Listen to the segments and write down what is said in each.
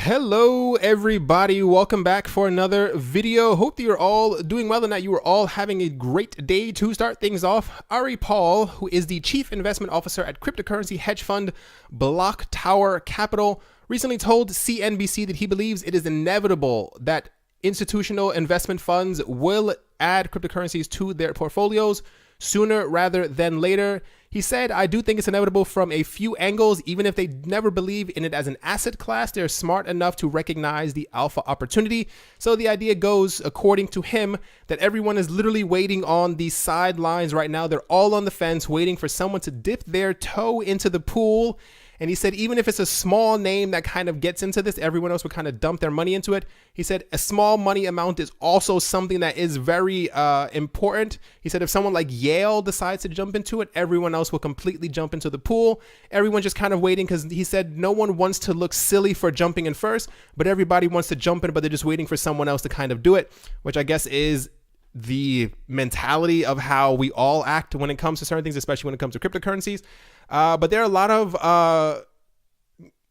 Hello everybody, welcome back for another video. Hope that you're all doing well and that you are all having a great day. To start things off, Ari Paul, who is the Chief Investment Officer at cryptocurrency hedge fund Block Tower Capital, recently told CNBC that he believes it is inevitable that institutional investment funds will add cryptocurrencies to their portfolios sooner rather than later. He said, I do think it's inevitable from a few angles. Even if they never believe in it as an asset class, they're smart enough to recognize the alpha opportunity. So the idea goes, according to him, that everyone is literally waiting on the sidelines right now. They're all on the fence waiting for someone to dip their toe into the pool. And he said, even if it's a small name that kind of gets into this, everyone else would kind of dump their money into it. He said, a small money amount is also something that is very important. He said, if someone like Yale decides to jump into it, everyone else will completely jump into the pool. Everyone's just kind of waiting because he said no one wants to look silly for jumping in first, but everybody wants to jump in, but they're just waiting for someone else to kind of do it, which I guess is the mentality of how we all act when it comes to certain things, especially when it comes to cryptocurrencies. But there are a lot of,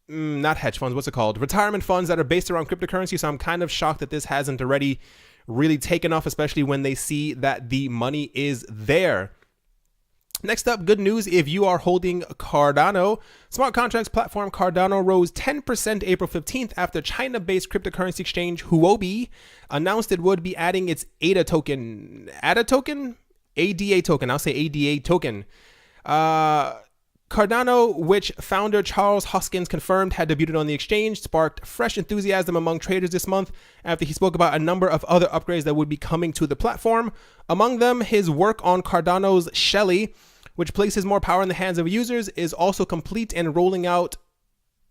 not hedge funds, what's it called? Retirement funds that are based around cryptocurrency. So I'm kind of shocked that this hasn't already really taken off, especially when they see that the money is there. Next up, good news if you are holding Cardano. Smart contracts platform Cardano rose 10% April 15th after China-based cryptocurrency exchange Huobi announced it would be adding its ADA token. ADA token? ADA token. I'll say ADA token. Cardano, which founder Charles Hoskin confirmed had debuted on the exchange, sparked fresh enthusiasm among traders this month after he spoke about a number of other upgrades that would be coming to the platform. Among them, his work on Cardano's Shelly, which places more power in the hands of users, is also complete and rolling out,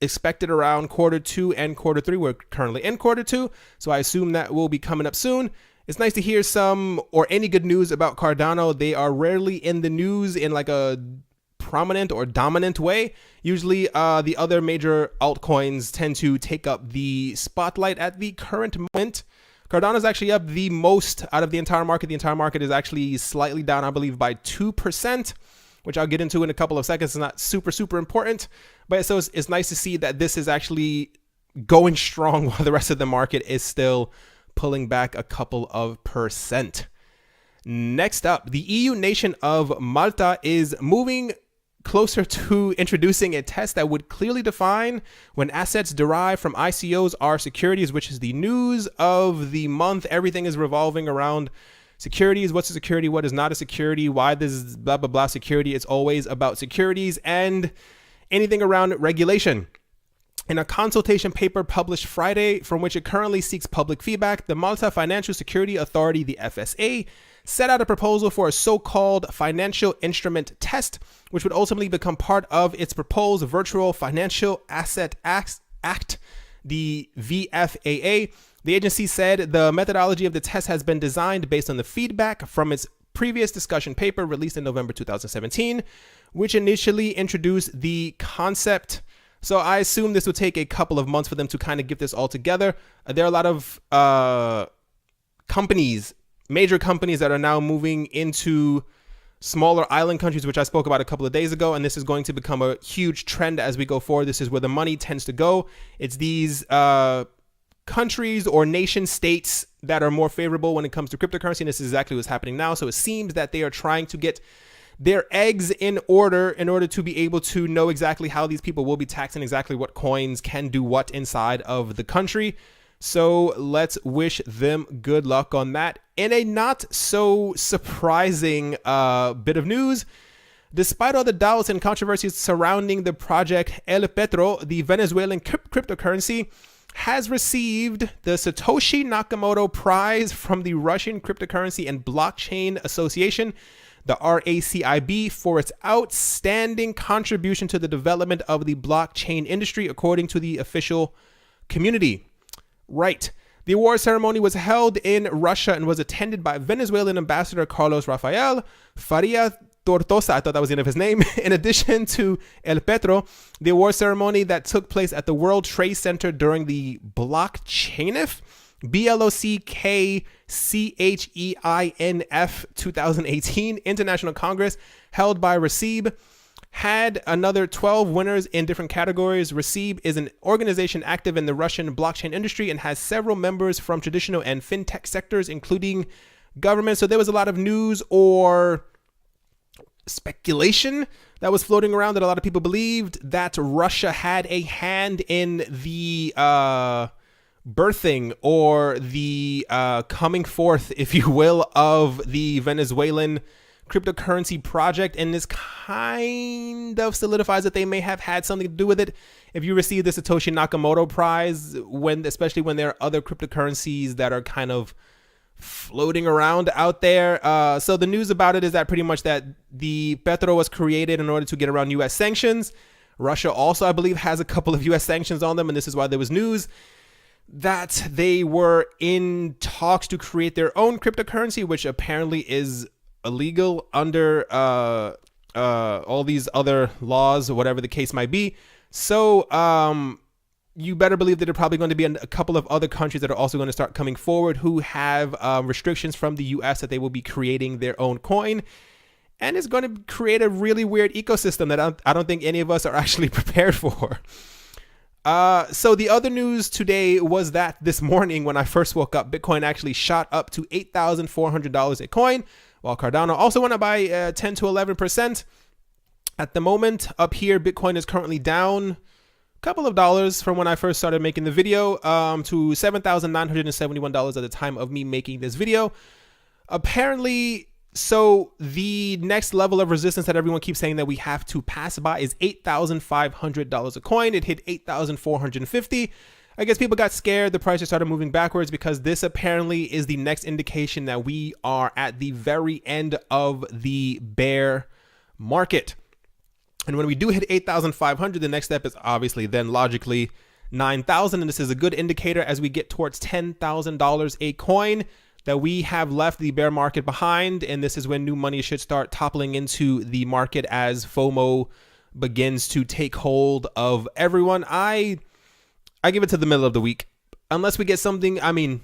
expected around Q2 and Q3. We're currently in Q2, so I assume that will be coming up soon. It's nice to hear some or any good news about Cardano. They are rarely in the news in like a prominent or dominant way. Usually the other major altcoins tend to take up the spotlight at the current moment. Cardano is actually up the most out of the entire market. The entire market is actually slightly down, I believe, by 2%, which I'll get into in a couple of seconds. It's not super important, but so it's nice to see that this is actually going strong while the rest of the market is still pulling back a couple of percent. Next up, the EU nation of Malta is moving closer to introducing a test that would clearly define when assets derived from ICOs are securities, which is the news of the month. Everything is revolving around securities. What's a security? What is not a security? Why this blah, blah, blah security? It's always about securities and anything around regulation. In a consultation paper published Friday, from which it currently seeks public feedback, the Malta Financial Security Authority, the FSA, set out a proposal for a so-called financial instrument test, which would ultimately become part of its proposed Virtual Financial Asset Act, the VFAA. The agency said the methodology of the test has been designed based on the feedback from its previous discussion paper released in November 2017, which initially introduced the concept. So I assume this would take a couple of months for them to kind of get this all together. There are a lot of companies, major companies that are now moving into smaller island countries, which I spoke about a couple of days ago. And this is going to become a huge trend as we go forward. This is where the money tends to go. It's these countries or nation states that are more favorable when it comes to cryptocurrency. And this is exactly what's happening now. So it seems that they are trying to get their eggs in order to be able to know exactly how these people will be taxed and exactly what coins can do what inside of the country. So let's wish them good luck on that. In a not so surprising bit of news, despite all the doubts and controversies surrounding the project, El Petro, the Venezuelan cryptocurrency, has received the Satoshi Nakamoto Prize from the Russian Cryptocurrency and Blockchain Association, the RACIB, for its outstanding contribution to the development of the blockchain industry, according to the official community. Right. The award ceremony was held in Russia and was attended by Venezuelan Ambassador Carlos Rafael Faria Tortosa. I thought that was the end of his name. In addition to El Petro, the award ceremony that took place at the World Trade Center during the Blockchainf, BLOCKCHEINF 2018 International Congress held by RACIB had another 12 winners in different categories. Receive is an organization active in the Russian blockchain industry and has several members from traditional and fintech sectors, including government. So there was a lot of news or speculation that was floating around that a lot of people believed that Russia had a hand in the birthing or the coming forth, if you will, of the Venezuelan cryptocurrency project, and this kind of solidifies that they may have had something to do with it. If you receive the Satoshi Nakamoto prize, especially when there are other cryptocurrencies that are kind of floating around out there. So the news about it is that pretty much that the Ethereu was created in order to get around US sanctions. Russia also, I believe, has a couple of US sanctions on them, and this is why there was news that they were in talks to create their own cryptocurrency, which apparently is illegal under all these other laws, or whatever the case might be. So you better believe that there are probably going to be a couple of other countries that are also going to start coming forward who have restrictions from the US that they will be creating their own coin. And it's going to create a really weird ecosystem that I don't think any of us are actually prepared for. So the other news today was that this morning when I first woke up, Bitcoin actually shot up to $8,400 a coin, while Cardano also went up by 10 to 11%. At the moment, up here, Bitcoin is currently down a couple of dollars from when I first started making the video to $7,971 at the time of me making this video. Apparently, so the next level of resistance that everyone keeps saying that we have to pass by is $8,500 a coin. It hit $8,450. I guess people got scared. The price just started moving backwards because this apparently is the next indication that we are at the very end of the bear market. And when we do hit 8,500, the next step is obviously then logically 9,000. And this is a good indicator as we get towards $10,000 a coin that we have left the bear market behind. And this is when new money should start toppling into the market as FOMO begins to take hold of everyone. I give it to the middle of the week. Unless we get something, I mean,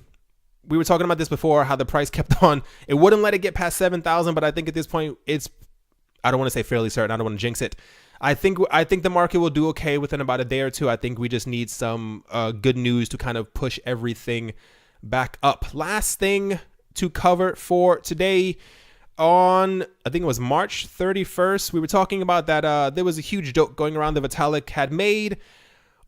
we were talking about this before, how the price kept on. It wouldn't let it get past 7,000, but I think at this point, I don't want to say fairly certain. I don't want to jinx it. I think the market will do okay within about a day or two. I think we just need some good news to kind of push everything back up. Last thing to cover for today, on, I think it was March 31st, we were talking about that there was a huge joke going around that Vitalik had made.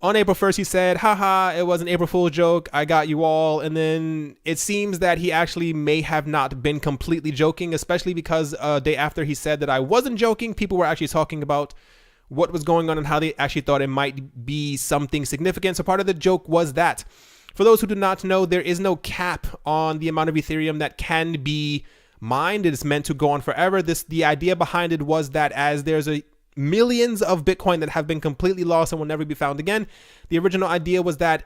On April 1st, he said, haha, it was an April Fool's joke. I got you all. And then it seems that he actually may have not been completely joking, especially because a day after he said that I wasn't joking, people were actually talking about what was going on and how they actually thought it might be something significant. So part of the joke was that, for those who do not know, there is no cap on the amount of Ethereum that can be mined. It is meant to go on forever. The idea behind it was that as there's millions of Bitcoin that have been completely lost and will never be found again. The original idea was that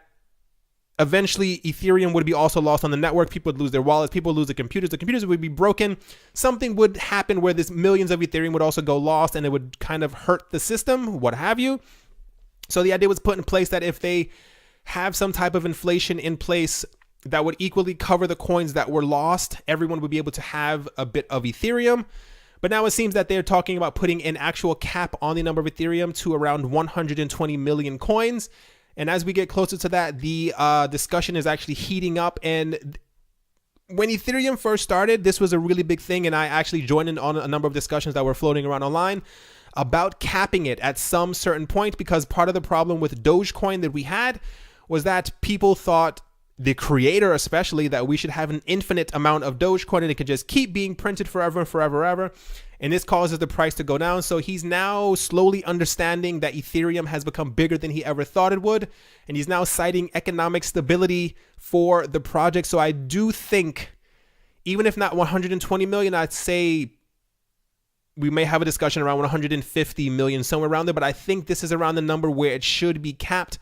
eventually Ethereum would be also lost on the network. People would lose their wallets. People would lose their computers. The computers would be broken. Something would happen where this millions of Ethereum would also go lost and it would kind of hurt the system, what have you. So the idea was put in place that if they have some type of inflation in place that would equally cover the coins that were lost, everyone would be able to have a bit of Ethereum. But now it seems that they're talking about putting an actual cap on the number of Ethereum to around 120 million coins. And as we get closer to that, the discussion is actually heating up. And when Ethereum first started, this was a really big thing. And I actually joined in on a number of discussions that were floating around online about capping it at some certain point, because part of the problem with Dogecoin that we had was that people thought, the creator especially, that we should have an infinite amount of Dogecoin and it could just keep being printed forever and forever and ever. And this causes the price to go down. So he's now slowly understanding that Ethereum has become bigger than he ever thought it would. And he's now citing economic stability for the project. So I do think, even if not 120 million, I'd say we may have a discussion around 150 million, somewhere around there. But I think this is around the number where it should be capped.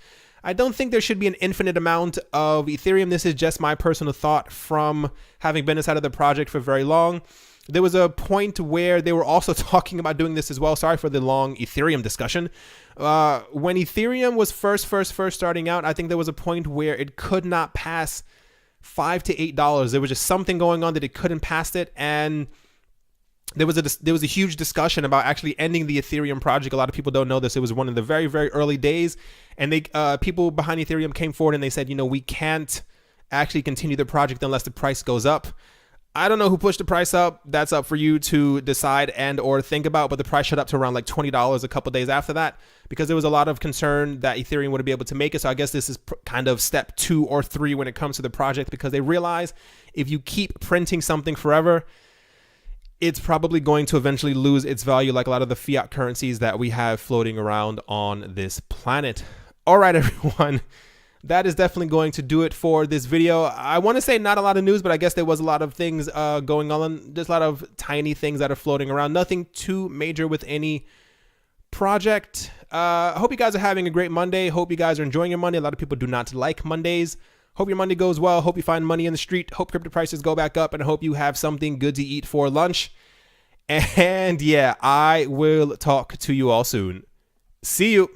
I don't think there should be an infinite amount of Ethereum. This is just my personal thought from having been inside of the project for very long. There was a point where they were also talking about doing this as well. Sorry for the long Ethereum discussion. When Ethereum was first starting out, I think there was a point where it could not pass $5 to $8. There was just something going on that it couldn't pass it. And there was a huge discussion about actually ending the Ethereum project. A lot of people don't know this. It was one of the very, very early days, and people behind Ethereum came forward and they said, we can't actually continue the project unless the price goes up. I don't know who pushed the price up. That's up for you to decide and or think about, but the price shot up to around like $20 a couple days after that because there was a lot of concern that Ethereum wouldn't be able to make it. So I guess this is kind of step 2 or 3 when it comes to the project, because they realize if you keep printing something forever, it's probably going to eventually lose its value, like a lot of the fiat currencies that we have floating around on this planet. All right, everyone. That is definitely going to do it for this video. I want to say not a lot of news, but I guess there was a lot of things going on. There's a lot of tiny things that are floating around. Nothing too major with any project. I hope you guys are having a great Monday. Hope you guys are enjoying your Monday. A lot of people do not like Mondays. Hope your Monday goes well. Hope you find money in the street. Hope crypto prices go back up, and I hope you have something good to eat for lunch. And yeah, I will talk to you all soon. See you.